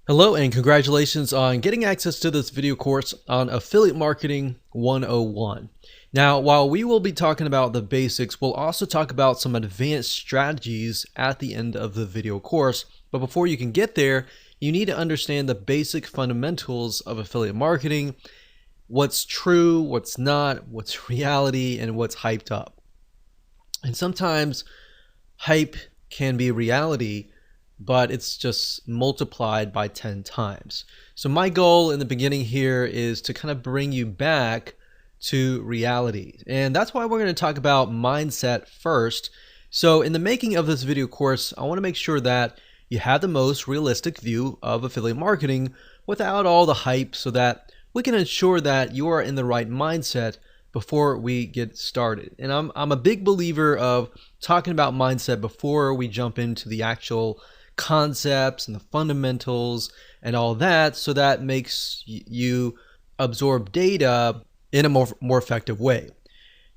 Hello and congratulations on getting access to this video course on Affiliate Marketing 101. Now, while we will be talking about the basics, we'll also talk about some advanced strategies at the end of the video course. But before you can get there, you need to understand the basic fundamentals of affiliate marketing, what's true, what's not, what's reality, and what's hyped up. And sometimes hype can be reality, but it's just multiplied by 10 times. So my goal in the beginning here is to kind of bring you back to reality. And that's why we're going to talk about mindset first. So in the making of this video course, I want to make sure that you have the most realistic view of affiliate marketing without all the hype, so that we can ensure that you are in the right mindset before we get started. And I'm a big believer of talking about mindset before we jump into the actual concepts and the fundamentals and all that, so that makes you absorb data in a more effective way.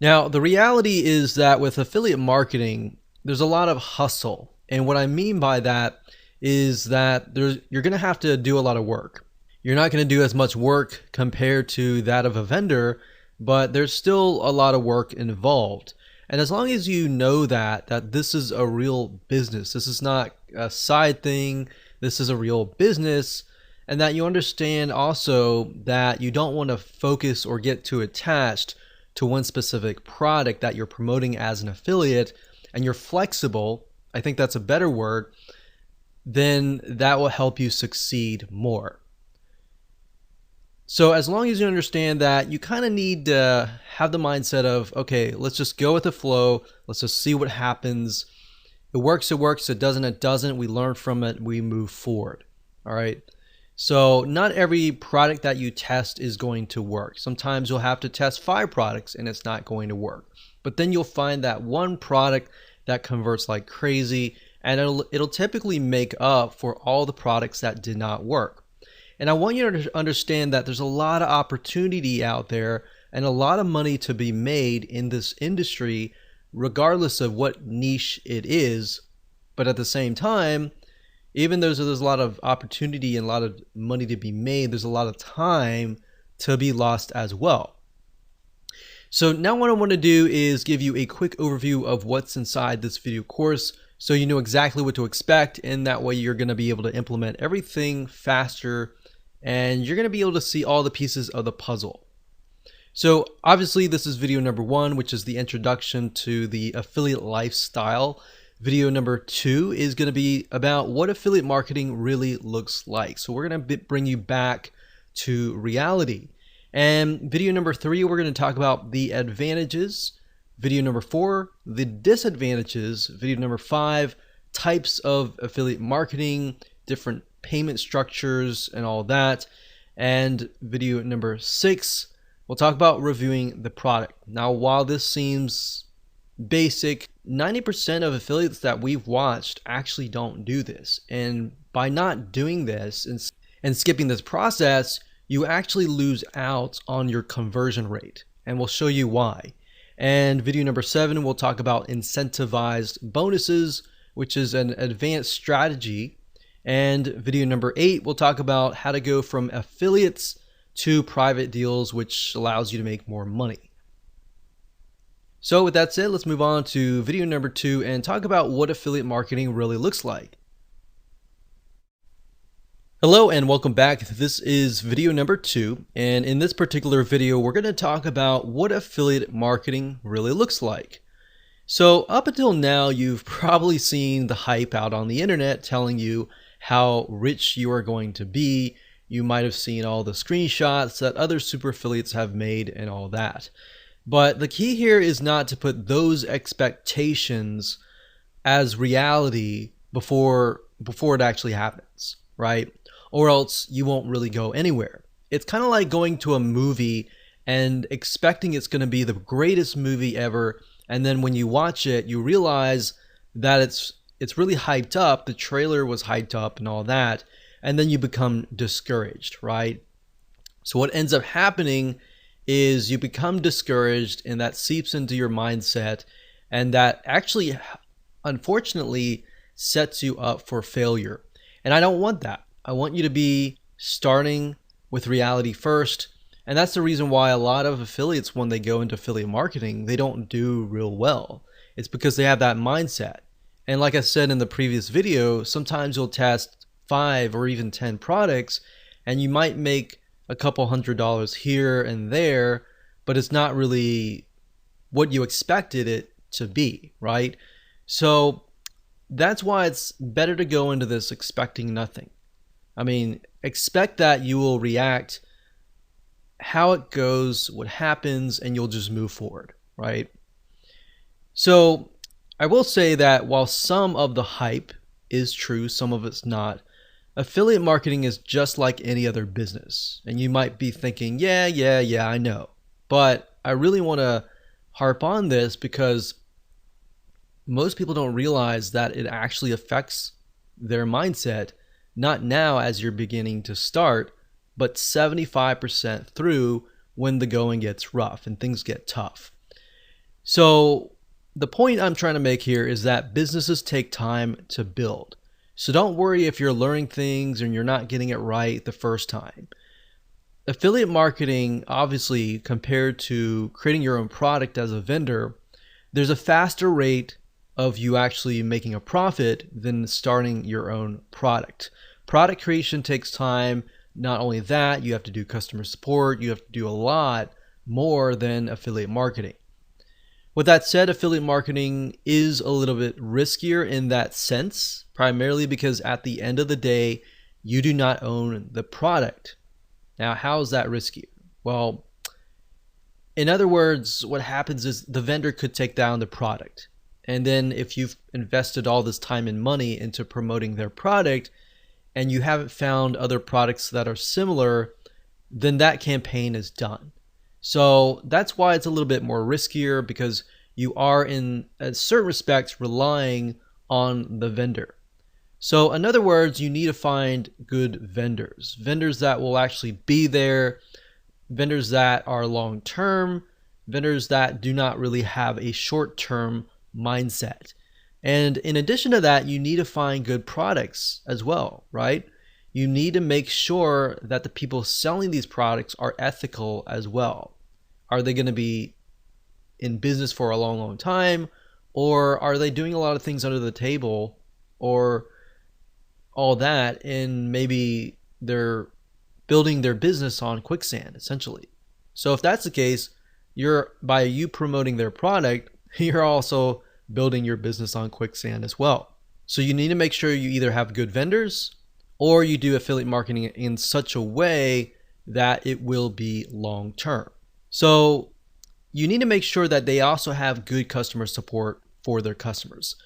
Now, the reality is that with affiliate marketing, there's a lot of hustle. And what I mean by that is that you're going to have to do a lot of work. You're not going to do as much work compared to that of a vendor, but there's still a lot of work involved. And as long as you know that this is a real business, this is not a side thing, this is a real business, and that you understand also that you don't want to focus or get too attached to one specific product that you're promoting as an affiliate, and you're flexible, I think that's a better word, then that will help you succeed more. So as long as you understand that, you kind of need to have the mindset of, okay, let's just go with the flow. Let's just see what happens. It works, it doesn't, it doesn't. We learn from it, we move forward. All right. So not every product that you test is going to work. Sometimes you'll have to test 5 products and it's not going to work. But then you'll find that one product that converts like crazy, and it'll typically make up for all the products that did not work. And I want you to understand that there's a lot of opportunity out there and a lot of money to be made in this industry, regardless of what niche it is. But at the same time, even though there's a lot of opportunity and a lot of money to be made, there's a lot of time to be lost as well. So now what I want to do is give you a quick overview of what's inside this video course, so you know exactly what to expect, and that way you're going to be able to implement everything faster, and you're going to be able to see all the pieces of the puzzle. So obviously this is video number 1, which is the introduction to the affiliate lifestyle. Video number 2 is going to be about what affiliate marketing really looks like. So we're going to bring you back to reality. And video number 3, we're going to talk about the advantages. Video number 4, the disadvantages. Video number 5, types of affiliate marketing, different payment structures and all that. And video number 6, we'll talk about reviewing the product. Now, while this seems basic, 90% of affiliates that we've watched actually don't do this. And by not doing this and skipping this process, you actually lose out on your conversion rate. And we'll show you why. And video number 7, we'll talk about incentivized bonuses, which is an advanced strategy. And video number 8, we'll talk about how to go from affiliates to private deals, which allows you to make more money. So with that said, let's move on to video number 2 and talk about what affiliate marketing really looks like. Hello and welcome back. This is video number 2, and in this particular video, we're going to talk about what affiliate marketing really looks like. So up until now, you've probably seen the hype out on the internet telling you how rich you are going to be. You might have seen all the screenshots that other super affiliates have made and all that. But the key here is not to put those expectations as reality before it actually happens, right? Or else you won't really go anywhere. It's kind of like going to a movie and expecting it's going to be the greatest movie ever, and then when you watch it, you realize that it's really hyped up, the trailer was hyped up and all that, and then you become discouraged, right? So what ends up happening is you become discouraged, and that seeps into your mindset, and that actually, unfortunately, sets you up for failure. And I don't want that. I want you to be starting with reality first. And that's the reason why a lot of affiliates, when they go into affiliate marketing, they don't do real well. It's because they have that mindset. And like I said in the previous video, sometimes you'll test 5 or even 10 products and you might make a couple $100 here and there, but it's not really what you expected it to be, right? So that's why it's better to go into this expecting nothing. I mean, expect that you will react how it goes, what happens, and you'll just move forward, right? So I will say that while some of the hype is true, some of it's not, affiliate marketing is just like any other business. And you might be thinking, yeah, I know. But I really want to harp on this because most people don't realize that it actually affects their mindset, not now as you're beginning to start, but 75% through when the going gets rough and things get tough. So the point I'm trying to make here is that businesses take time to build. So don't worry if you're learning things and you're not getting it right the first time. Affiliate marketing, obviously, compared to creating your own product as a vendor, there's a faster rate of you actually making a profit than starting your own product. Product creation takes time. Not only that, you have to do customer support. You have to do a lot more than affiliate marketing. With that said, affiliate marketing is a little bit riskier in that sense, primarily because at the end of the day, you do not own the product. Now, how is that riskier? Well, in other words, what happens is the vendor could take down the product. And then if you've invested all this time and money into promoting their product and you haven't found other products that are similar, then that campaign is done. So that's why it's a little bit more riskier, because you are in certain respects relying on the vendor. So in other words, you need to find good vendors that will actually be there, vendors that are long-term, vendors that do not really have a short-term mindset. And in addition to that, you need to find good products as well, right? You need to make sure that the people selling these products are ethical as well. Are they going to be in business for a long, long time? Or are they doing a lot of things under the table or all that, and maybe they're building their business on quicksand, essentially? So if that's the case, by you promoting their product, you're also building your business on quicksand as well. So you need to make sure you either have good vendors or you do affiliate marketing in such a way that it will be long term. So you need to make sure that they also have good customer support for their customers.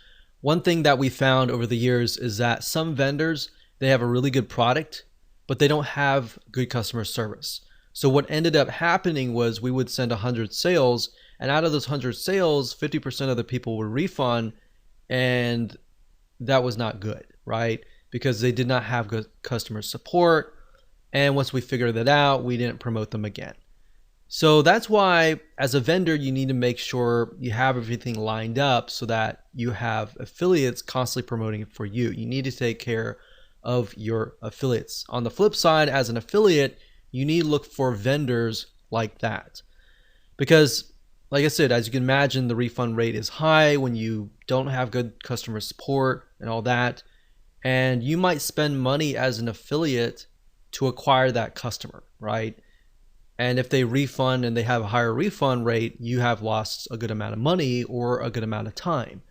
One thing that we found over the years is that some vendors, they have a really good product, but they don't have good customer service. So what ended up happening was we would send 100 sales, and out of those 100 sales, 50% of the people would refund, and that was not good, right? Because they did not have good customer support. And once we figured that out, we didn't promote them again. So that's why as a vendor, you need to make sure you have everything lined up so that you have affiliates constantly promoting it for you. You need to take care of your affiliates. On the flip side, as an affiliate, you need to look for vendors like that. Because like I said, as you can imagine, the refund rate is high when you don't have good customer support and all that. And you might spend money as an affiliate to acquire that customer, right? And if they refund and they have a higher refund rate, you have lost a good amount of money or a good amount of time.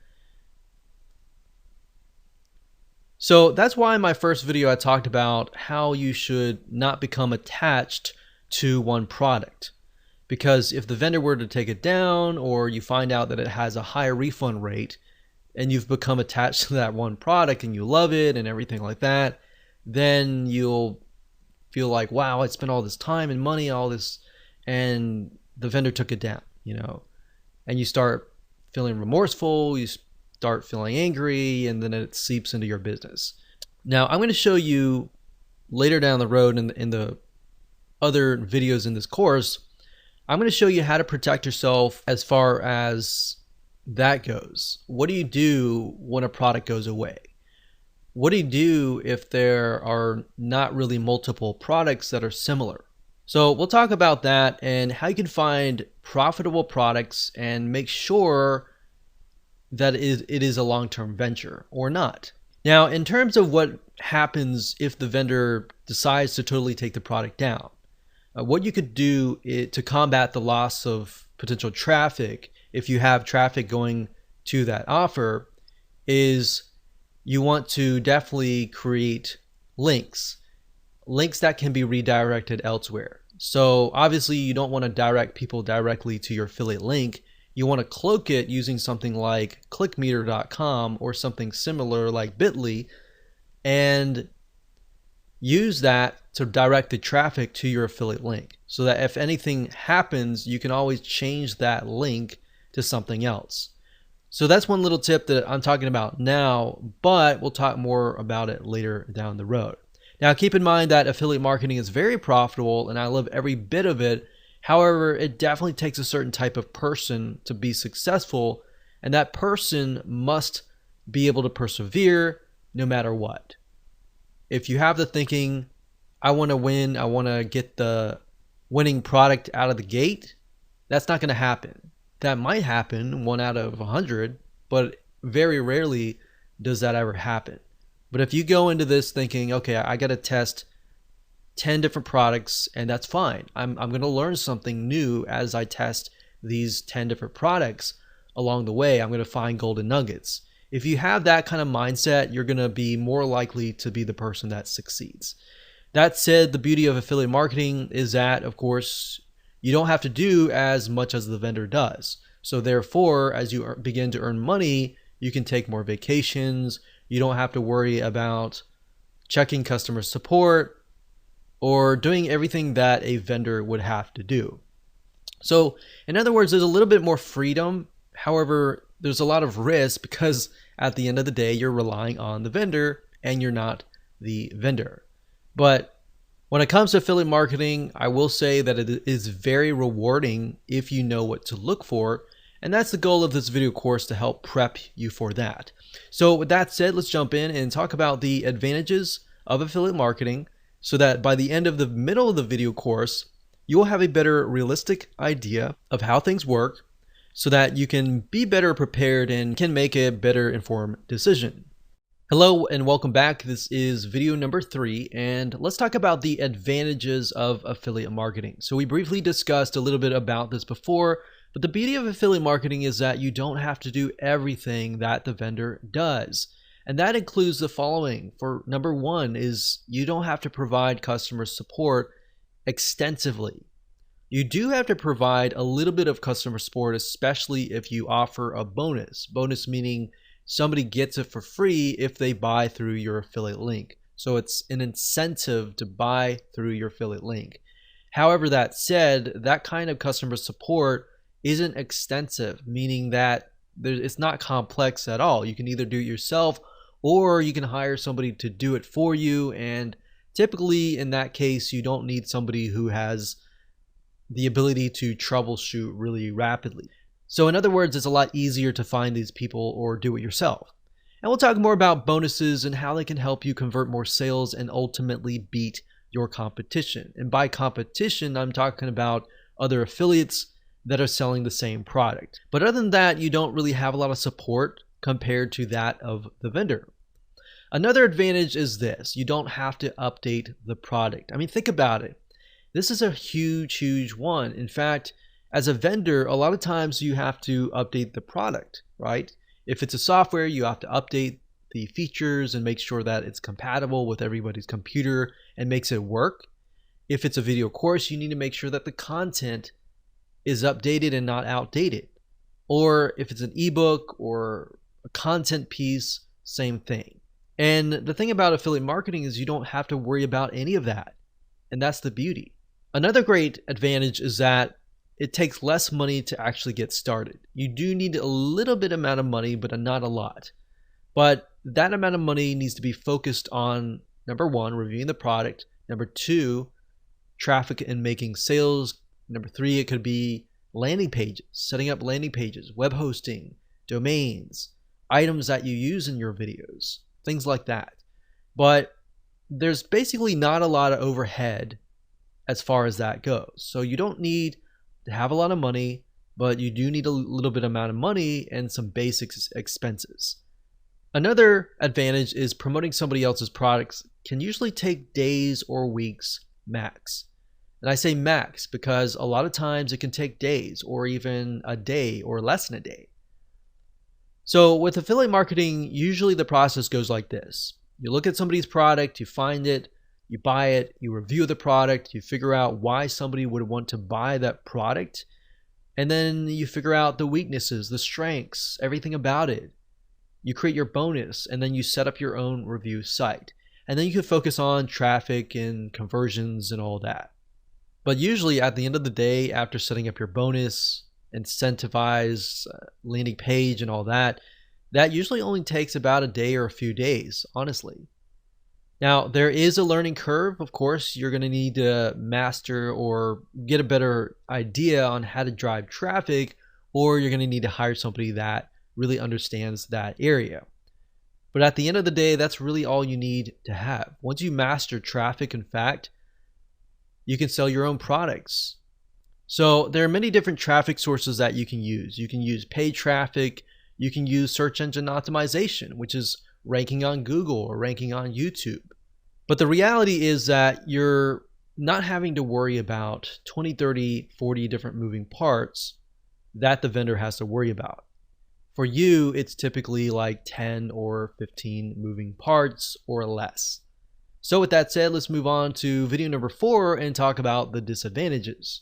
So that's why in my first video I talked about how you should not become attached to one product. Because if the vendor were to take it down, or you find out that it has a higher refund rate and you've become attached to that one product and you love it and everything like that, then you'll feel like, wow, I spent all this time and money, all this, and the vendor took it down, and you start feeling remorseful, you start feeling angry, and then it seeps into your business. Now, I'm going to show you later down the road in the other videos in this course, I'm going to show you how to protect yourself as far as that goes. What do you do when a product goes away? What do you do if there are not really multiple products that are similar? So we'll talk about that and how you can find profitable products and make sure that it is a long-term venture or not. Now, in terms of what happens if the vendor decides to totally take the product down, what you could do to combat the loss of potential traffic, if you have traffic going to that offer, is you want to definitely create links that can be redirected elsewhere. So obviously you don't want to direct people directly to your affiliate link. You want to cloak it using something like clickmeter.com or something similar like Bitly, and use that to direct the traffic to your affiliate link, so that if anything happens, you can always change that link to something else. So that's one little tip that I'm talking about now, but we'll talk more about it later down the road. Now, keep in mind that affiliate marketing is very profitable and I love every bit of it. However, it definitely takes a certain type of person to be successful, and that person must be able to persevere no matter what. If you have the thinking, I want to win, I want to get the winning product out of the gate, that's not going to happen. That might happen 1 out of 100, but very rarely does that ever happen. But if you go into this thinking, okay, I got to test 10 different products, and that's fine. I'm going to learn something new as I test these 10 different products along the way. I'm going to find golden nuggets. If you have that kind of mindset, you're going to be more likely to be the person that succeeds. That said, the beauty of affiliate marketing is that, of course, you don't have to do as much as the vendor does. So therefore, as you begin to earn money, you can take more vacations. You don't have to worry about checking customer support or doing everything that a vendor would have to do. So in other words, there's a little bit more freedom. However, there's a lot of risk because at the end of the day, you're relying on the vendor and you're not the vendor. But when it comes to affiliate marketing, I will say that it is very rewarding if you know what to look for. And that's the goal of this video course, to help prep you for that. So with that said, let's jump in and talk about the advantages of affiliate marketing, so that by the end of the middle of the video course, you will have a better realistic idea of how things work, so that you can be better prepared and can make a better informed decision. Hello and welcome back. This is video number 3, and let's talk about the advantages of affiliate marketing. So we briefly discussed a little bit about this before, but the beauty of affiliate marketing is that you don't have to do everything that the vendor does. And that includes the following. For number 1 is you don't have to provide customer support extensively. You do have to provide a little bit of customer support, especially if you offer a bonus. Bonus meaning somebody gets it for free if they buy through your affiliate link. So it's an incentive to buy through your affiliate link. However, that said, that kind of customer support isn't extensive, meaning that it's not complex at all. You can either do it yourself or you can hire somebody to do it for you. And typically in that case, you don't need somebody who has the ability to troubleshoot really rapidly. So in other words, it's a lot easier to find these people or do it yourself. And we'll talk more about bonuses and how they can help you convert more sales and ultimately beat your competition. And by competition, I'm talking about other affiliates that are selling the same product. But other than that, you don't really have a lot of support compared to that of the vendor. Another advantage is this: you don't have to update the product. I mean, think about it. This is a huge one. In fact, as a vendor, a lot of times you have to update the product, right? If it's a software, you have to update the features and make sure that it's compatible with everybody's computer and makes it work. If it's a video course, you need to make sure that the content is updated and not outdated. Or if it's an ebook or a content piece, same thing. And the thing about affiliate marketing is you don't have to worry about any of that. And that's the beauty. Another great advantage is that it takes less money to actually get started. You do need a little bit amount of money, but not a lot. But that amount of money needs to be focused on, number 1, reviewing the product. Number 2, traffic and making sales. Number 3, it could be landing pages, setting up landing pages, web hosting, domains, items that you use in your videos, things like that. But there's basically not a lot of overhead as far as that goes. So you don't need to have a lot of money, but you do need a little bit amount of money and some basic expenses. Another advantage is promoting somebody else's products can usually take days or weeks max. And I say max because a lot of times it can take days or even a day or less than a day. So with affiliate marketing, usually the process goes like this. You look at somebody's product, you find it, you buy it, you review the product, you figure out why somebody would want to buy that product, and then you figure out the weaknesses, the strengths, everything about it. You create your bonus, and then you set up your own review site. And then you can focus on traffic and conversions and all that. But usually at the end of the day, after setting up your bonus, incentivize, landing page and all that, that usually only takes about a day or a few days, honestly. Now, there is a learning curve. Of course, you're going to need to master or get a better idea on how to drive traffic, or you're going to need to hire somebody that really understands that area. But at the end of the day, that's really all you need to have. Once you master traffic, in fact, you can sell your own products. So there are many different traffic sources that you can use. You can use paid traffic. You can use search engine optimization, which is ranking on Google or ranking on YouTube. But the reality is that you're not having to worry about 20, 30, 40 different moving parts that the vendor has to worry about. For you, it's typically like 10 or 15 moving parts or less. So with that said, let's move on to video number 4 and talk about the disadvantages.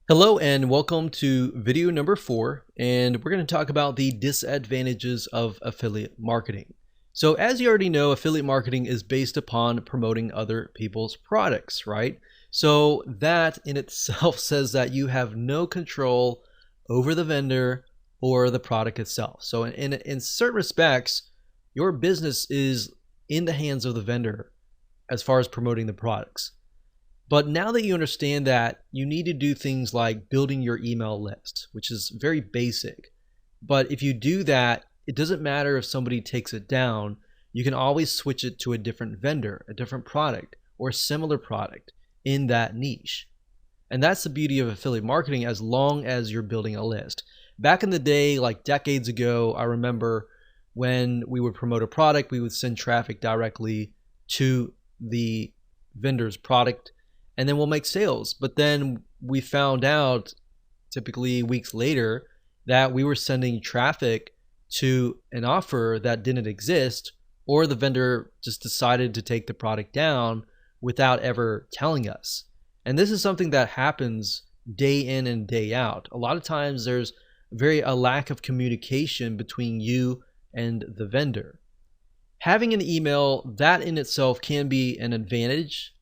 Hello and welcome to video number 4, and we're going to talk about the disadvantages of affiliate marketing. So as you already know, affiliate marketing is based upon promoting other people's products, right? So that in itself says that you have no control over the vendor or the product itself. So in certain respects, your business is in the hands of the vendor as far as promoting the products. But now that you understand that, you need to do things like building your email list, which is very basic. But if you do that, it doesn't matter if somebody takes it down. You can always switch it to a different vendor, a different product, or a similar product in that niche. And that's the beauty of affiliate marketing as long as you're building a list. Back in the day, like decades ago, I remember when we would promote a product, we would send traffic directly to the vendor's product, and then we'll make sales. But then we found out, typically weeks later, that we were sending traffic to an offer that didn't exist, or the vendor just decided to take the product down without ever telling us. And this is something that happens day in and day out. A lot of times there's a lack of communication between you and the vendor. Having an email, that in itself can be an advantage,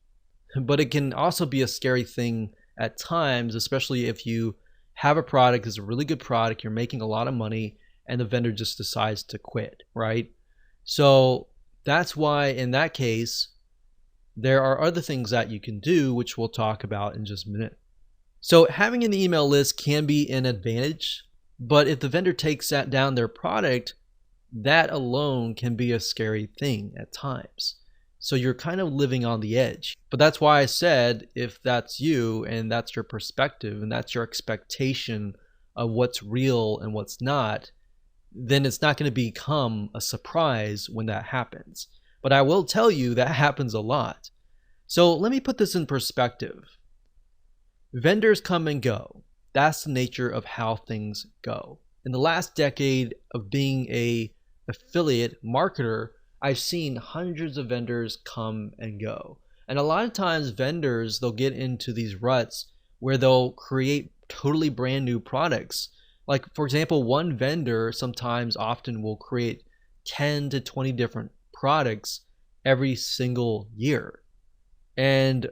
but it can also be a scary thing at times, especially if you have a product, it's a really good product, you're making a lot of money, and the vendor just decides to quit, right? So that's why in that case, there are other things that you can do, which we'll talk about in just a minute. So having an email list can be an advantage, but if the vendor takes that down their product, that alone can be a scary thing at times. So you're kind of living on the edge. But that's why I said, if that's you and that's your perspective and that's your expectation of what's real and what's not, then it's not going to become a surprise when that happens. But I will tell you that happens a lot. So let me put this in perspective. Vendors come and go. That's the nature of how things go. In the last decade of being an affiliate marketer, I've seen hundreds of vendors come and go. And a lot of times vendors, they'll get into these ruts where they'll create totally brand new products. Like, for example, one vendor often will create 10 to 20 different products every single year. And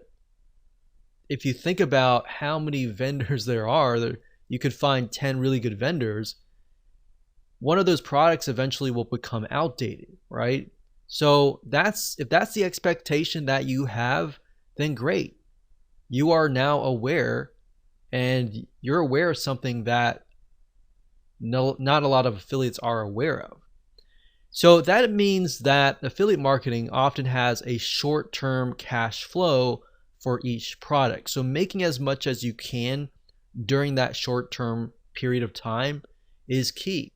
if you think about how many vendors there are, you could find 10 really good vendors. One of those products eventually will become outdated, right? So if that's the expectation that you have, then great. You are now aware, and you're aware of something that not a lot of affiliates are aware of. So that means that affiliate marketing often has a short-term cash flow for each product. So making as much as you can during that short-term period of time is key.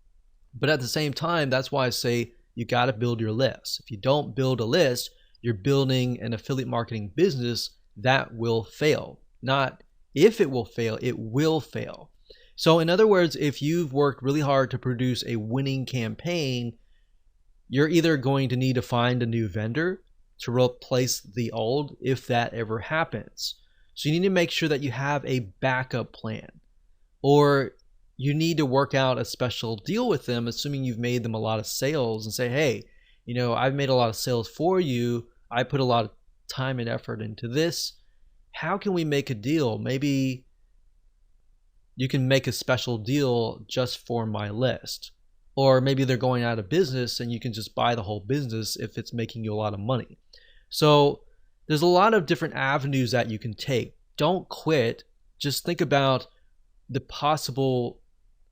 But at the same time, that's why I say you got to build your list. If you don't build a list, you're building an affiliate marketing business that will fail. Not if it will fail, it will fail. So in other words, if you've worked really hard to produce a winning campaign, you're either going to need to find a new vendor to replace the old if that ever happens. So you need to make sure that you have a backup plan, or you need to work out a special deal with them, assuming you've made them a lot of sales, and say, hey, I've made a lot of sales for you. I put a lot of time and effort into this. How can we make a deal? Maybe you can make a special deal just for my list. Or maybe they're going out of business and you can just buy the whole business if it's making you a lot of money. So there's a lot of different avenues that you can take. Don't quit. Just think about the possible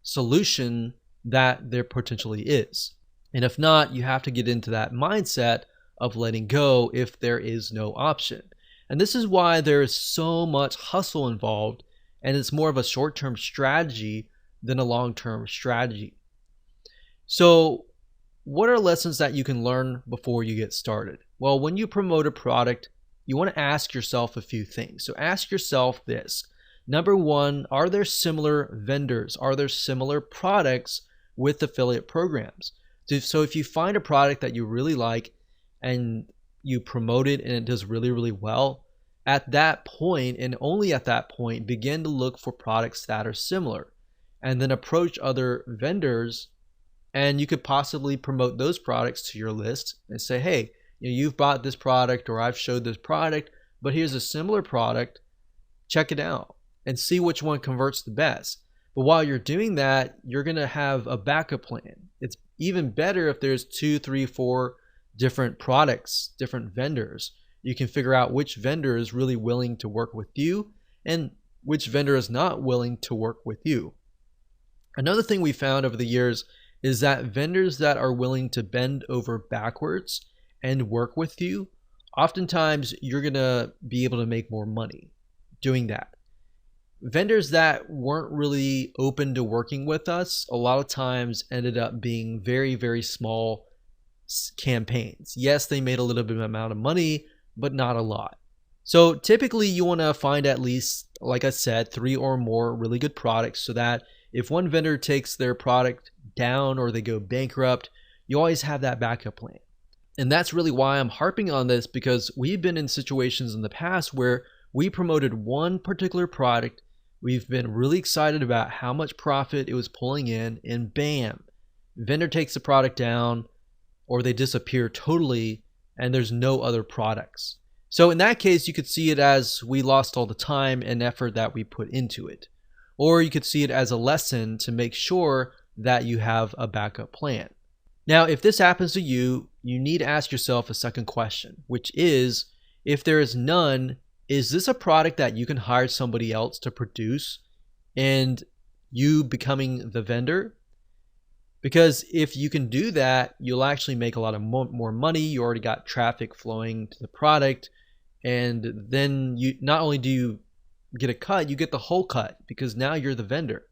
solution that there potentially is. And if not, you have to get into that mindset of letting go if there is no option. And this is why there is so much hustle involved, and it's more of a short-term strategy than a long-term strategy. So what are lessons that you can learn before you get started? Well, when you promote a product, you want to ask yourself a few things. So ask yourself this. Number one, are there similar vendors? Are there similar products with affiliate programs? So if you find a product that you really like and you promote it and it does really, really well, at that point, and only at that point, begin to look for products that are similar, and then approach other vendors. And you could possibly promote those products to your list and say, hey, you've bought this product, or I've showed this product, but here's a similar product. Check it out and see which one converts the best. But while you're doing that, you're going to have a backup plan. It's even better if there's 2, 3, 4 different products, different vendors. You can figure out which vendor is really willing to work with you and which vendor is not willing to work with you. Another thing we found over the years is that vendors that are willing to bend over backwards and work with you, oftentimes you're going to be able to make more money doing that. Vendors that weren't really open to working with us a lot of times ended up being very, very small campaigns. Yes, they made a little bit of amount of money, but not a lot. So typically you want to find at least, like I said, 3 or more really good products, so that if one vendor takes their product down or they go bankrupt, you always have that backup plan. And that's really why I'm harping on this, because we've been in situations in the past where we promoted one particular product, we've been really excited about how much profit it was pulling in, and bam, vendor takes the product down or they disappear totally and there's no other products. So in that case, you could see it as we lost all the time and effort that we put into it. Or you could see it as a lesson to make sure that you have a backup plan. Now, if this happens to you, you need to ask yourself a second question, which is, if there is none, is this a product that you can hire somebody else to produce and you becoming the vendor? Because if you can do that, you'll actually make a lot of more money. You already got traffic flowing to the product. And then you not only do you get a cut, you get the whole cut, because now you're the vendor.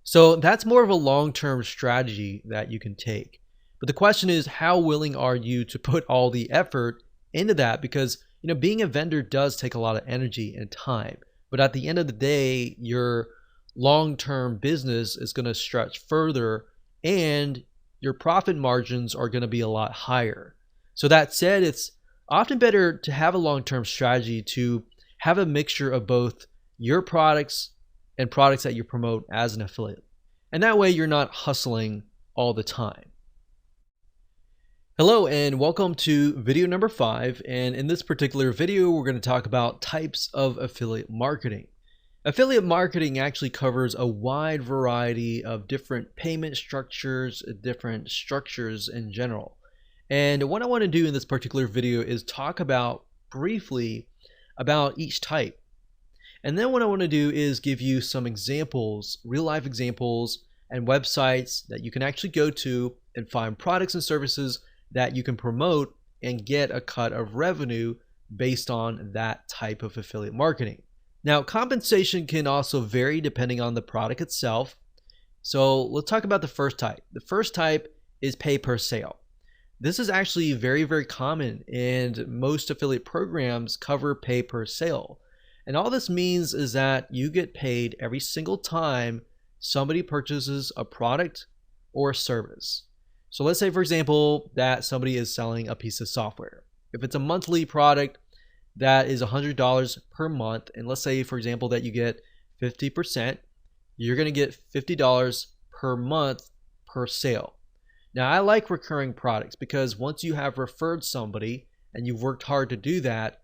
So that's more of a long-term strategy that you can take. But the question is, how willing are you to put all the effort into that? Because being a vendor does take a lot of energy and time. But at the end of the day, your long-term business is going to stretch further and your profit margins are going to be a lot higher. So that said, it's often better to have a long-term strategy, to have a mixture of both your products and products that you promote as an affiliate. And that way you're not hustling all the time. Hello and welcome to video number 5. And in this particular video, we're going to talk about types of affiliate marketing. Affiliate marketing actually covers a wide variety of different payment structures, different structures in general. And what I want to do in this particular video is talk about briefly about each type. And then what I want to do is give you some examples, real life examples and websites that you can actually go to and find products and services that you can promote and get a cut of revenue based on that type of affiliate marketing. Now, compensation can also vary depending on the product itself. So let's talk about the first type. The first type is pay per sale. This is actually very, very common, and most affiliate programs cover pay per sale. And all this means is that you get paid every single time somebody purchases a product or a service. So let's say, for example, that somebody is selling a piece of software. If it's a monthly product, that is $100 per month. And let's say, for example, that you get 50%, you're going to get $50 per month per sale. Now, I like recurring products because once you have referred somebody and you've worked hard to do that,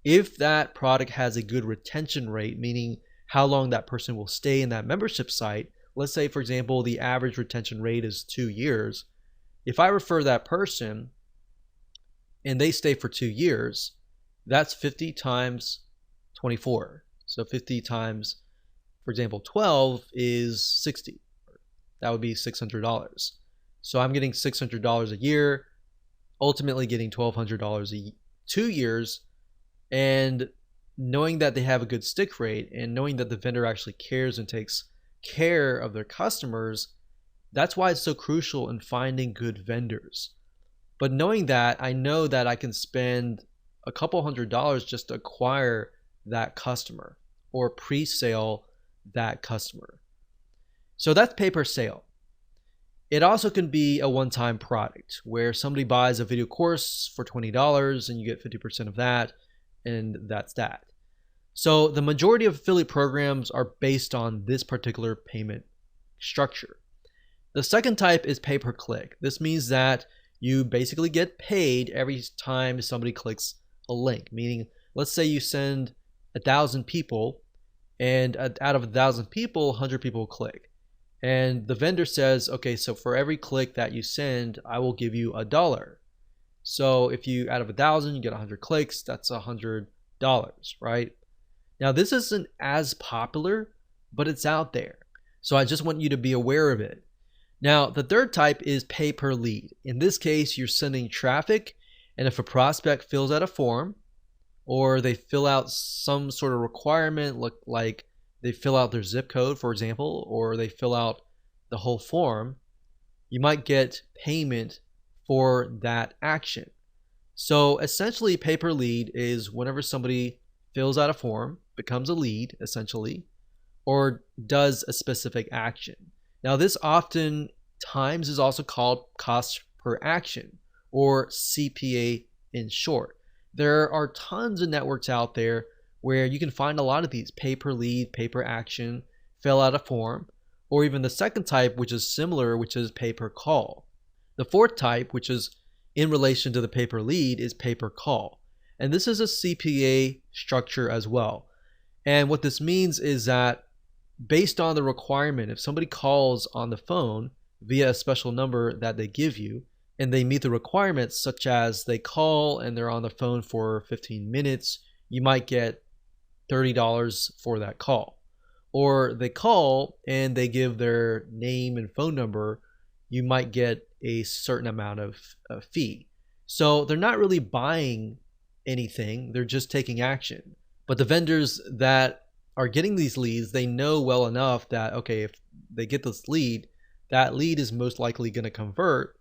if that product has a good retention rate, meaning how long that person will stay in that membership site, let's say, for example, the average retention rate is 2 years. If I refer that person and they stay for 2 years, that's 50 times 24. So 50 times, for example, 12 is 60. That would be $600. So I'm getting $600 a year, ultimately getting $1,200 2 years. And knowing that they have a good stick rate and knowing that the vendor actually cares and takes care of their customers, that's why it's so crucial in finding good vendors. But knowing that, I know that I can spend a couple $100s just to acquire that customer or pre-sale that customer. So that's pay per sale. It also can be a one-time product where somebody buys a video course for $20 and you get 50% of that, and that's that. So the majority of affiliate programs are based on this particular payment structure. The second type is pay per click. This means that you basically get paid every time somebody clicks a link, meaning let's say you send 1,000 people and out of 1,000 people, 100 people click. And the vendor says, okay, so for every click that you send, I will give you $1. So if you, out of 1,000, you get 100 clicks, that's $100, right? Now this isn't as popular, but it's out there. So I just want you to be aware of it. Now, the third type is pay per lead. In this case, you're sending traffic, and if a prospect fills out a form, or they fill out some sort of requirement, like they fill out their zip code, for example, or they fill out the whole form, you might get payment for that action. So essentially, pay per lead is whenever somebody fills out a form, becomes a lead, essentially, or does a specific action. Now, this often times is also called cost per action, or CPA in short. There are tons of networks out there where you can find a lot of these: pay per lead, pay per action, fill out a form, or even the second type, which is similar, which is pay per call. The fourth type, which is in relation to the pay per lead, is pay per call. And this is a CPA structure as well. And what this means is that based on the requirement, if somebody calls on the phone via a special number that they give you, and they meet the requirements, such as they call and they're on the phone for 15 minutes, you might get $30 for that call. Or they call and they give their name and phone number, you might get a certain amount of fee. So they're not really buying anything, they're just taking action. But the vendors that are getting these leads, they know well enough that, okay, if they get this lead, that lead is most likely going to convert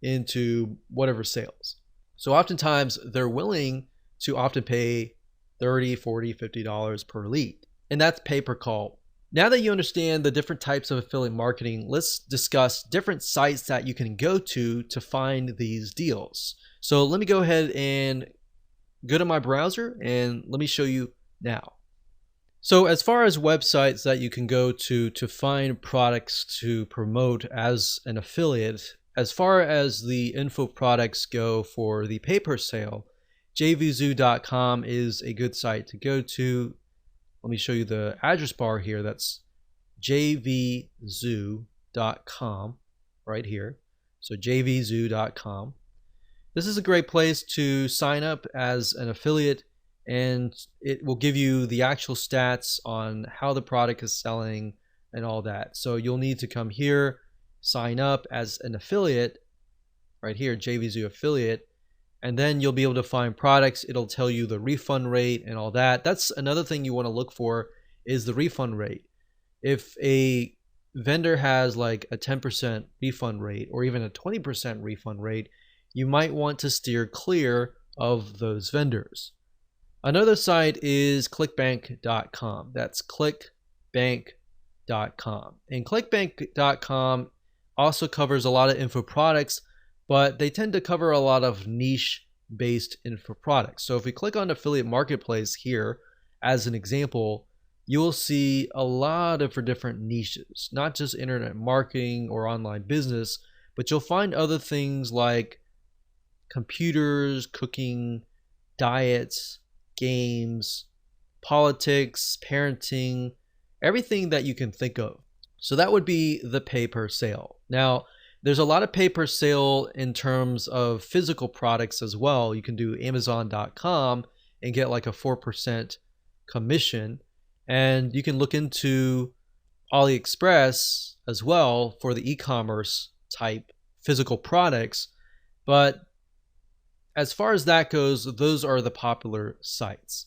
into whatever sales. So oftentimes they're willing to often pay $30, $40, $50 per lead. And that's pay per call. Now that you understand the different types of affiliate marketing, let's discuss different sites that you can go to find these deals. So let me go ahead and go to my browser and let me show you now. So as far as websites that you can go to find products to promote as an affiliate, as far as the info products go for the pay per sale, jvzoo.com is a good site to go to. Let me show you the address bar here. That's jvzoo.com right here. So jvzoo.com. This is a great place to sign up as an affiliate, and it will give you the actual stats on how the product is selling and all that. So you'll need to come here, sign up as an affiliate right here, JVZoo affiliate, and then you'll be able to find products. It'll tell you the refund rate and all that. That's another thing you want to look for, is the refund rate. If a vendor has like a 10% refund rate or even a 20% refund rate, you might want to steer clear of those vendors. Another site is clickbank.com. That's clickbank.com. And clickbank.com also covers a lot of info products, but they tend to cover a lot of niche based info products. So if we click on affiliate marketplace here as an example, you will see a lot of different niches, not just internet marketing or online business, but you'll find other things like computers, cooking, diets, games, politics, parenting, everything that you can think of. So that would be the pay per sale. Now, there's a lot of pay per sale in terms of physical products as well. You can do Amazon.com and get like a 4% commission. And you can look into AliExpress as well for the e-commerce type physical products. But as far as that goes, those are the popular sites.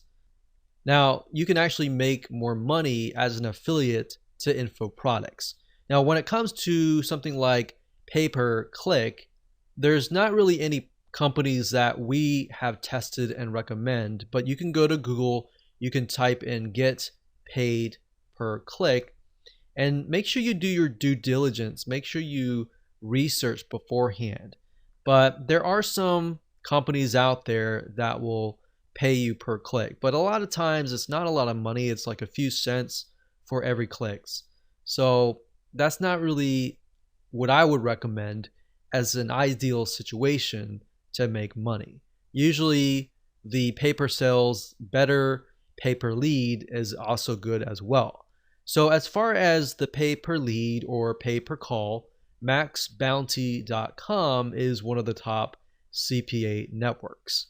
Now, you can actually make more money as an affiliate to info products. Now, when it comes to something like pay-per-click, there's not really any companies that we have tested and recommend, but you can go to Google, you can type in get paid per click, and make sure you do your due diligence, make sure you research beforehand. But there are some companies out there that will pay you per click, but a lot of times it's not a lot of money. It's like a few cents for every clicks. So that's not really what I would recommend as an ideal situation to make money. Usually the pay per sales, better pay per lead is also good as well. So as far as the pay per lead or pay per call, maxbounty.com is one of the top CPA networks,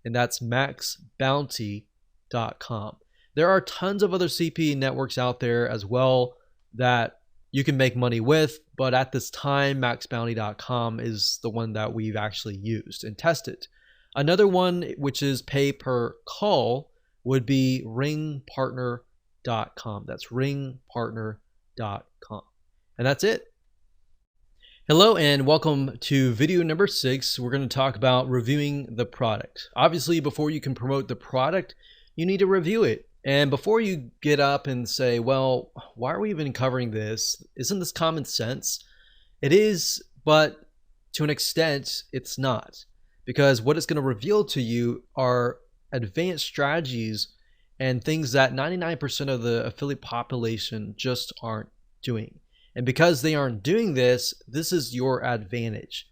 and that's maxbounty.com. There are tons of other CPA networks out there as well that you can make money with, but at this time, maxbounty.com is the one that we've actually used and tested. Another one, which is pay per call, would be ringpartner.com. That's ringpartner.com. And that's it. Hello and welcome to video number 6. We're going to talk about reviewing the product. Obviously, before you can promote the product, you need to review it. And before you get up and say, well, why are we even covering this? Isn't this common sense? It is, but to an extent, it's not. Because what it's going to reveal to you are advanced strategies and things that 99% of the affiliate population just aren't doing. And because they aren't doing this, this is your advantage.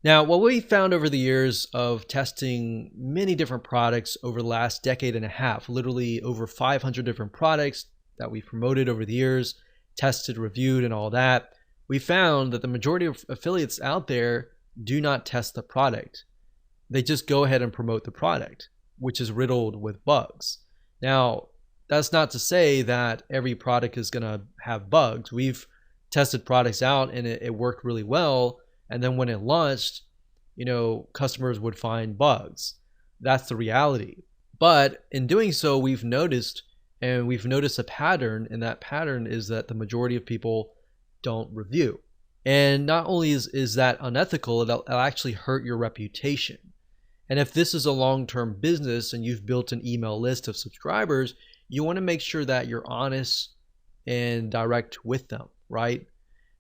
Now, what we found over the years of testing many different products over the last decade and a half, literally over 500 different products that we've promoted over the years, tested, reviewed, and all that, we found that the majority of affiliates out there do not test the product. They just go ahead and promote the product, which is riddled with bugs. Now, that's not to say that every product is going to have bugs. We've tested products out and it worked really well. And then when it launched, customers would find bugs. That's the reality. But in doing so, we've noticed a pattern, and that pattern is that the majority of people don't review. And not only is that unethical, it'll actually hurt your reputation. And if this is a long-term business and you've built an email list of subscribers, you want to make sure that you're honest and direct with them, right?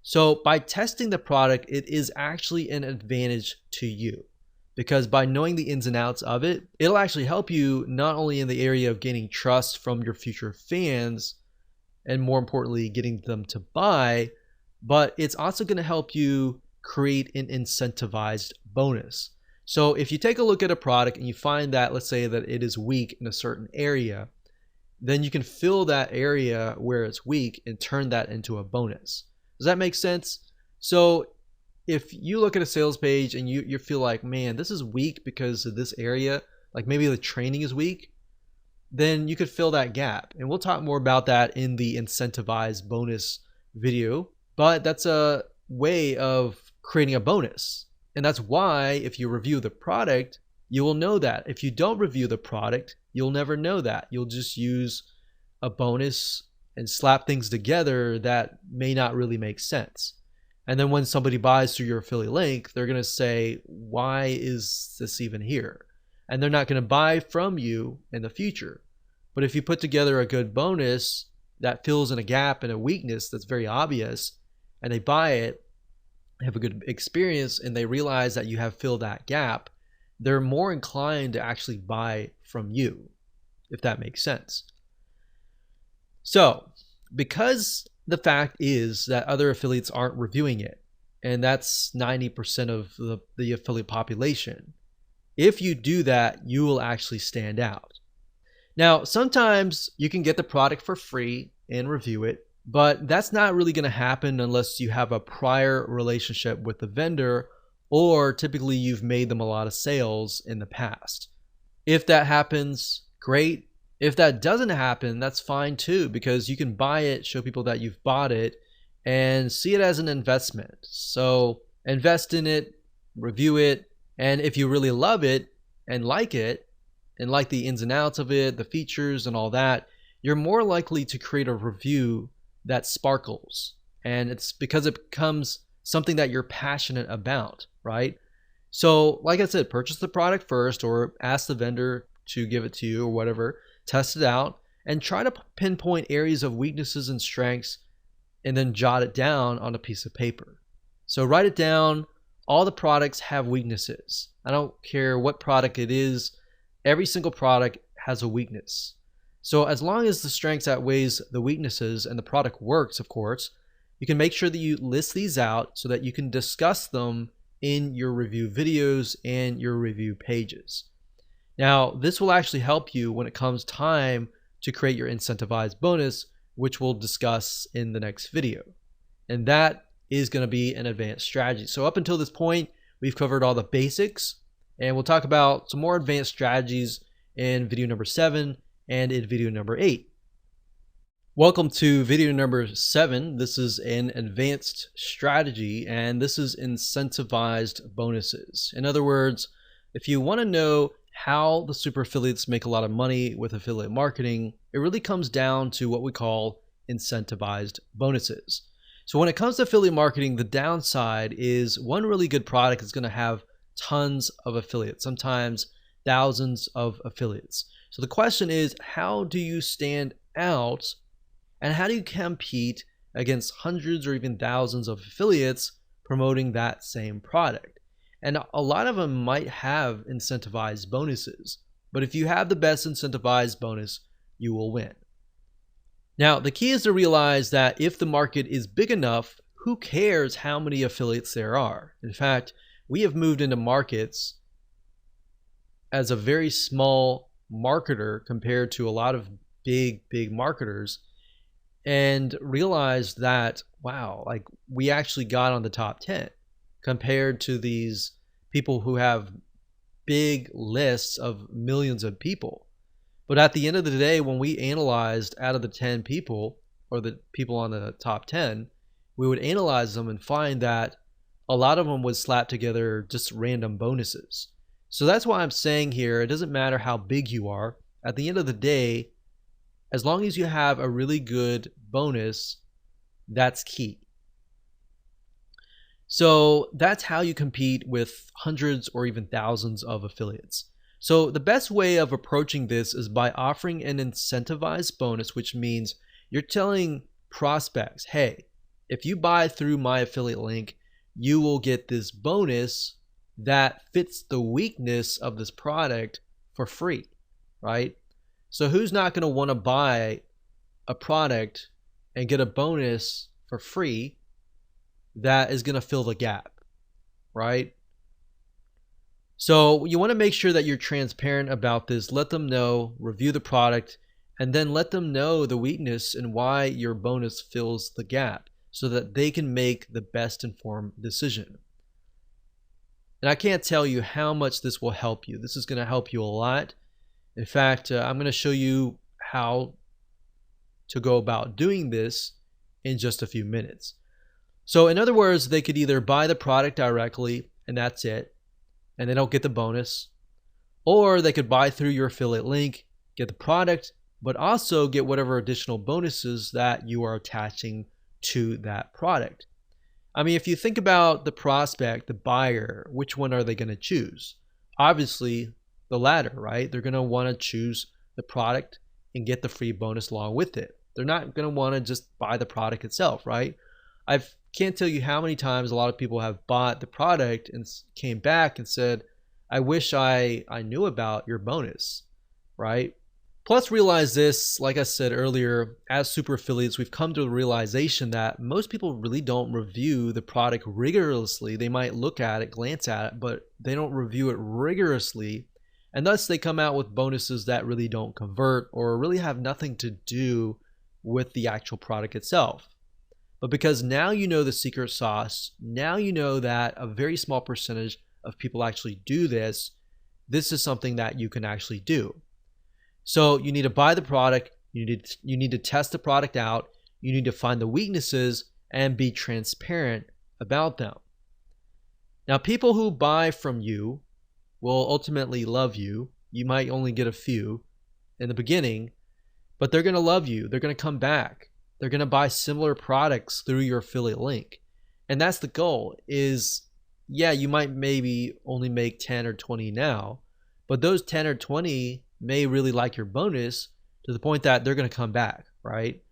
So by testing the product, it is actually an advantage to you, because by knowing the ins and outs of it, it'll actually help you not only in the area of gaining trust from your future fans, and more importantly, getting them to buy, but it's also going to help you create an incentivized bonus. So if you take a look at a product and you find that, let's say that it is weak in a certain area, then you can fill that area where it's weak and turn that into a bonus. Does that make sense? So if you look at a sales page and you feel like, man, this is weak because of this area, like maybe the training is weak, then you could fill that gap. And we'll talk more about that in the incentivized bonus video. but that's a way of creating a bonus. And that's why if you review the product, you will know that. If you don't review the product, you'll never know that. You'll just use a bonus and slap things together that may not really make sense. And then when somebody buys through your affiliate link, they're going to say, why is this even here? And they're not going to buy from you in the future. But if you put together a good bonus that fills in a gap and a weakness that's very obvious, and they buy it, have a good experience, and they realize that you have filled that gap, they're more inclined to actually buy from you, if that makes sense. So, because the fact is that other affiliates aren't reviewing it, and that's 90% of the affiliate population, if you do that, you will actually stand out. Now, sometimes you can get the product for free and review it, but that's not really going to happen unless you have a prior relationship with the vendor, or typically you've made them a lot of sales in the past. If that happens, great. If that doesn't happen, that's fine too, because you can buy it, show people that you've bought it, and see it as an investment. So invest in it, review it, and if you really love it and like the ins and outs of it, the features and all that, you're more likely to create a review that sparkles. And it's because it becomes something that you're passionate about, right? So like I said, purchase the product first, or ask the vendor to give it to you or whatever, test it out, and try to pinpoint areas of weaknesses and strengths, and then jot it down on a piece of paper. So write it down. All the products have weaknesses. I don't care what product it is. Every single product has a weakness. So as long as the strengths outweighs the weaknesses and the product works, of course, you can make sure that you list these out so that you can discuss them in your review videos and your review pages. Now, this will actually help you when it comes time to create your incentivized bonus, which we'll discuss in the next video. And that is going to be an advanced strategy. So up until this point, we've covered all the basics, and we'll talk about some more advanced strategies in video number 7 and in video number 8. Welcome to video number 7. This is an advanced strategy, and this is incentivized bonuses. In other words, if you want to know how the super affiliates make a lot of money with affiliate marketing, it really comes down to what we call incentivized bonuses. So when it comes to affiliate marketing, the downside is one really good product is going to have tons of affiliates, sometimes thousands of affiliates. So the question is, how do you stand out, and how do you compete against hundreds or even thousands of affiliates promoting that same product? And a lot of them might have incentivized bonuses, but if you have the best incentivized bonus, you will win. Now, the key is to realize that if the market is big enough, who cares how many affiliates there are? In fact, we have moved into markets as a very small marketer compared to a lot of big marketers, and realized that, wow, like we actually got on the top 10 compared to these people who have big lists of millions of people. But at the end of the day, when we analyzed out of the 10 people, or the people on the top 10, we would analyze them and find that a lot of them would slap together just random bonuses. So that's why I'm saying here, it doesn't matter how big you are. At the end of the day, as long as you have a really good bonus, that's key. So that's how you compete with hundreds or even thousands of affiliates. So the best way of approaching this is by offering an incentivized bonus, which means you're telling prospects, hey, if you buy through my affiliate link, you will get this bonus that fits the weakness of this product for free, right? So who's not going to want to buy a product and get a bonus for free that is going to fill the gap, right? So you want to make sure that you're transparent about this. Let them know, review the product, and then let them know the weakness and why your bonus fills the gap so that they can make the best informed decision. And I can't tell you how much this will help you. This is going to help you a lot. In fact, I'm going to show you how to go about doing this in just a few minutes. So in other words, they could either buy the product directly and that's it, and they don't get the bonus, or they could buy through your affiliate link, get the product, but also get whatever additional bonuses that you are attaching to that product. I mean, if you think about the prospect, the buyer, which one are they going to choose? Obviously, the latter, right? They're going to want to choose the product and get the free bonus along with it. They're not going to want to just buy the product itself, right? I can't tell you how many times a lot of people have bought the product and came back and said, I wish I knew about your bonus, right? Plus, realize this, like I said earlier, as super affiliates, we've come to the realization that most people really don't review the product rigorously. They might look at it, glance at it, but they don't review it rigorously. And thus they come out with bonuses that really don't convert or really have nothing to do with the actual product itself. But because now you know the secret sauce, now you know that a very small percentage of people actually do this, this is something that you can actually do. So you need to buy the product, you need to test the product out, you need to find the weaknesses and be transparent about them. Now, people who buy from you will ultimately love you. You might only get a few in the beginning, but they're going to love you. They're going to come back. They're going to buy similar products through your affiliate link. And that's the goal is, yeah, you might maybe only make 10 or 20 now, but those 10 or 20 may really like your bonus to the point that they're going to come back, right?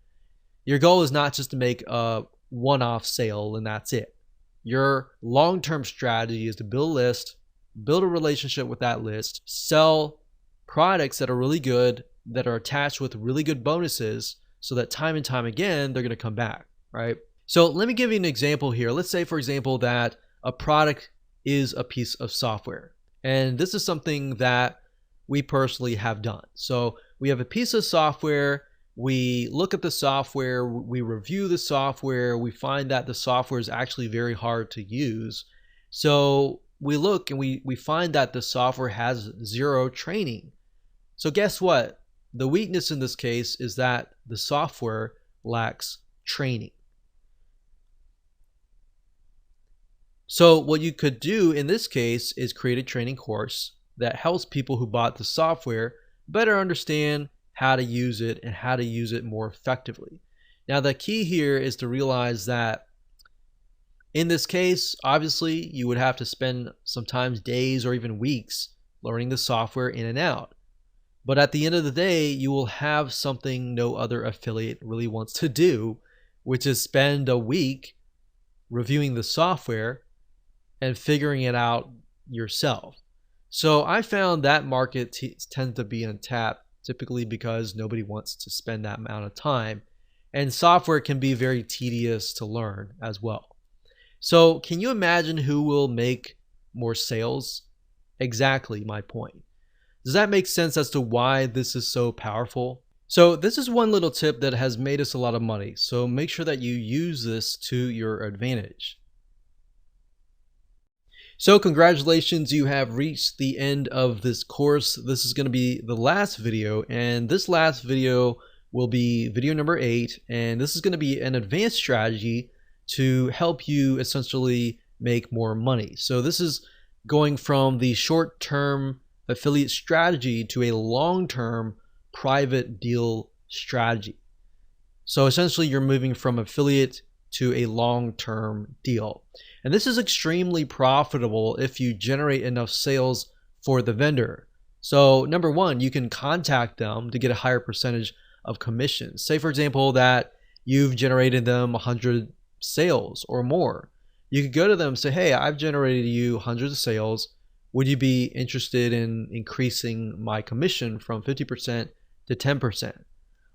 Your goal is not just to make a one-off sale and that's it. Your long-term strategy is to build a list, build a relationship with that list, sell products that are really good, that are attached with really good bonuses so that time and time again, they're going to come back, right? So let me give you an example here. Let's say, for example, that a product is a piece of software. And this is something that we personally have done. So we have a piece of software, we look at the software, we review the software, we find that the software is actually very hard to use. So we look and we find that the software has zero training. So guess what? The weakness in this case is that the software lacks training. So what you could do in this case is create a training course that helps people who bought the software better understand how to use it and how to use it more effectively. Now, the key here is to realize that in this case, obviously, you would have to spend sometimes days or even weeks learning the software in and out. But at the end of the day, you will have something no other affiliate really wants to do, which is spend a week reviewing the software and figuring it out yourself. So I found that market tends to be untapped, typically because nobody wants to spend that amount of time. And software can be very tedious to learn as well. So can you imagine who will make more sales? Exactly my point. Does that make sense as to why this is so powerful? So this is one little tip that has made us a lot of money. So make sure that you use this to your advantage. So congratulations, you have reached the end of this course. This is going to be the last video, and this last video will be video number 8, and this is going to be an advanced strategy to help you essentially make more money. So this is going from the short-term affiliate strategy to a long-term private deal strategy. So essentially you're moving from affiliate to a long-term deal. And this is extremely profitable if you generate enough sales for the vendor. So number one, you can contact them to get a higher percentage of commission. Say for example that you've generated them 100 sales or more. You could go to them and say, hey, I've generated you hundreds of sales. Would you be interested in increasing my commission from 50% to 10%?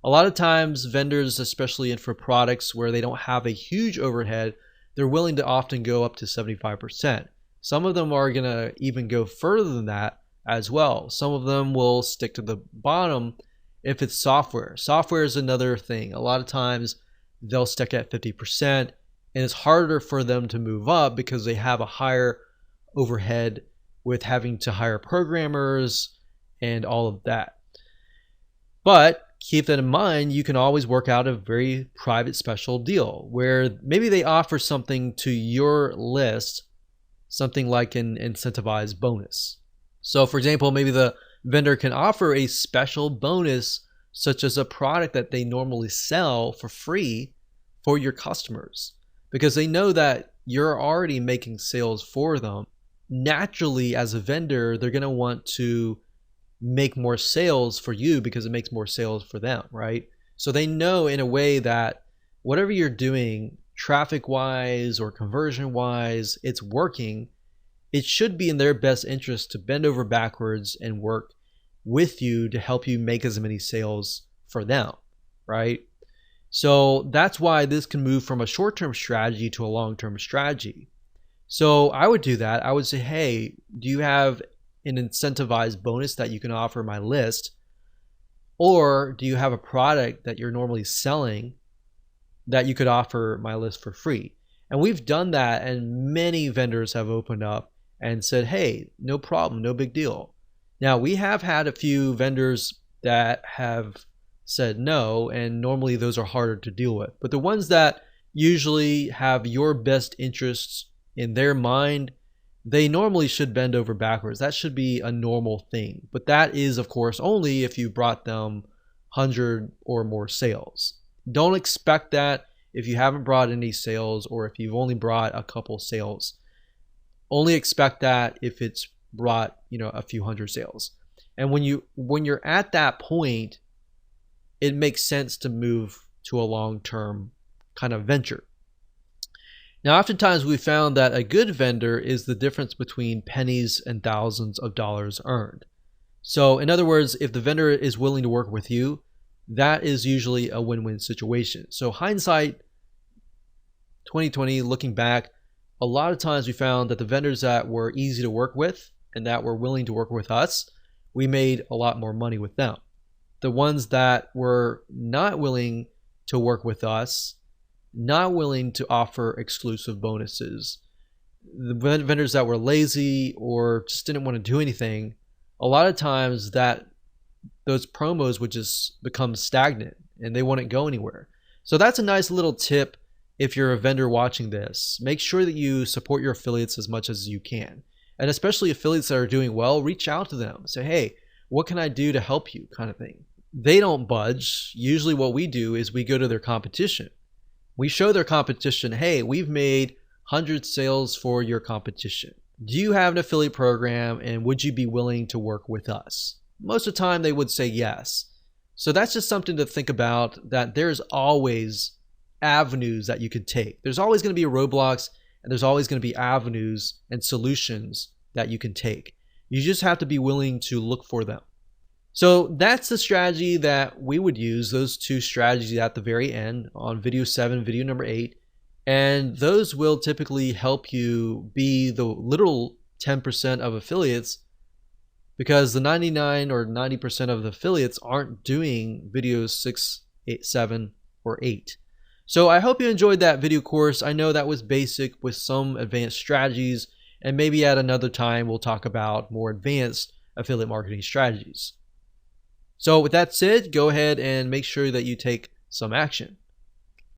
A lot of times vendors, especially for products where they don't have a huge overhead, they're willing to often go up to 75%. Some of them are going to even go further than that as well. Some of them will stick to the bottom if it's software. Software is another thing. A lot of times they'll stick at 50%, and it's harder for them to move up because they have a higher overhead with having to hire programmers and all of that. But keep that in mind, you can always work out a very private special deal where maybe they offer something to your list, something like an incentivized bonus. So for example, maybe the vendor can offer a special bonus such as a product that they normally sell for free for your customers, because they know that you're already making sales for them. Naturally, as a vendor, they're going to want to make more sales for you because it makes more sales for them, right? So they know in a way that whatever you're doing, traffic wise or conversion wise, it's working. It should be in their best interest to bend over backwards and work with you to help you make as many sales for them, right? So that's why this can move from a short-term strategy to a long-term strategy. So I would do that. I would say, hey, do you have an incentivized bonus that you can offer my list? Or do you have a product that you're normally selling that you could offer my list for free? And we've done that, and many vendors have opened up and said, hey, no problem, no big deal. Now, we have had a few vendors that have said no, and normally those are harder to deal with. But the ones that usually have your best interests in their mind, they normally should bend over backwards. That should be a normal thing. But that is, of course, only if you brought them 100 or more sales. Don't expect that if you haven't brought any sales or if you've only brought a couple sales. Only expect that if it's brought, a few hundred sales. And when you're at that point, it makes sense to move to a long-term kind of venture. Now, oftentimes we found that a good vendor is the difference between pennies and thousands of dollars earned. So in other words, if the vendor is willing to work with you, that is usually a win-win situation. So hindsight 2020, looking back, a lot of times we found that the vendors that were easy to work with and that were willing to work with us, we made a lot more money with them. The ones that were not willing to work with us, not willing to offer exclusive bonuses, the vendors that were lazy or just didn't want to do anything, a lot of times that those promos would just become stagnant and they wouldn't go anywhere. So that's a nice little tip if you're a vendor watching this. Make sure that you support your affiliates as much as you can. And especially affiliates that are doing well, reach out to them. Say, hey, what can I do to help you, kind of thing. They don't budge. Usually what we do is we go to their competition. We show their competition, hey, we've made 100 sales for your competition. Do you have an affiliate program and would you be willing to work with us? Most of the time they would say yes. So that's just something to think about, that there's always avenues that you could take. There's always going to be roadblocks and there's always going to be avenues and solutions that you can take. You just have to be willing to look for them. So that's the strategy that we would use, those two strategies at the very end on video 7, video number 8. And those will typically help you be the literal 10% of affiliates, because the 99 or 90% of the affiliates aren't doing videos 6, 8, 7, or 8. So I hope you enjoyed that video course. I know that was basic with some advanced strategies, and maybe at another time we'll talk about more advanced affiliate marketing strategies. So with that said, go ahead and make sure that you take some action.